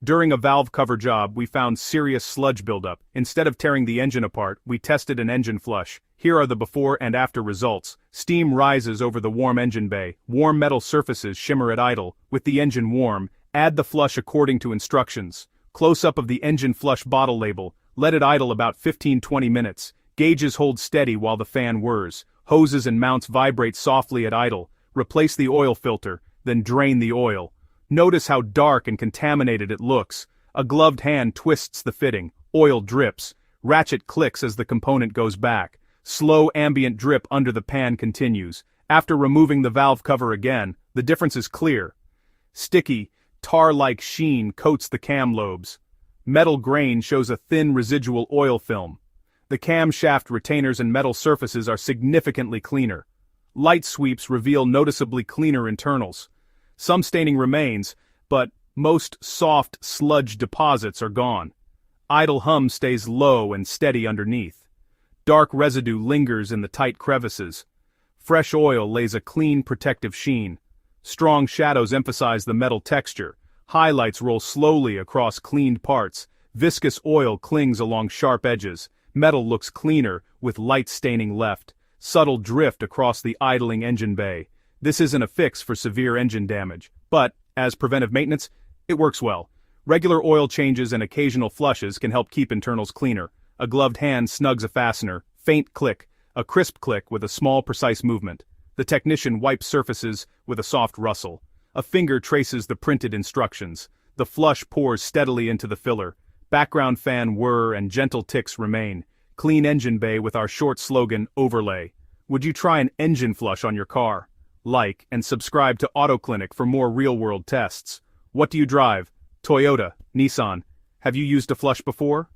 During a valve cover job, we found serious sludge buildup. Instead of tearing the engine apart, we tested an engine flush. Here are the before and after results. Steam rises over the warm engine bay. Warm metal surfaces shimmer at idle. With the engine warm, add the flush according to instructions. Close-up of the engine flush bottle label. Let it idle about 15-20 minutes. Gauges hold steady while the fan whirs. Hoses and mounts vibrate softly at idle. Replace the oil filter, then drain the oil. Notice how dark and contaminated it looks. A gloved hand twists the fitting. Oil drips. Ratchet clicks as the component goes back. Slow ambient drip under the pan continues. After removing the valve cover again, the difference is clear. Sticky, tar-like sheen coats the cam lobes. Metal grain shows a thin residual oil film. The camshaft retainers and metal surfaces are significantly cleaner. Light sweeps reveal noticeably cleaner internals. Some staining remains, but most soft sludge deposits are gone. Idle hum stays low and steady underneath. Dark residue lingers in the tight crevices. Fresh oil lays a clean protective sheen. Strong shadows emphasize the metal texture. Highlights roll slowly across cleaned parts. Viscous oil clings along sharp edges. Metal looks cleaner, with light staining left. Subtle drift across the idling engine bay. This isn't a fix for severe engine damage, but, as preventive maintenance, it works well. Regular oil changes and occasional flushes can help keep internals cleaner. A gloved hand snugs a fastener, faint click, a crisp click with a small precise movement. The technician wipes surfaces with a soft rustle. A finger traces the printed instructions. The flush pours steadily into the filler. Background fan whir and gentle ticks remain. Clean engine bay with our short slogan, overlay. Would you try an engine flush on your car? Like and subscribe to AutoClinic for more real-world tests. What do you drive? Toyota, Nissan. Have you used a flush before?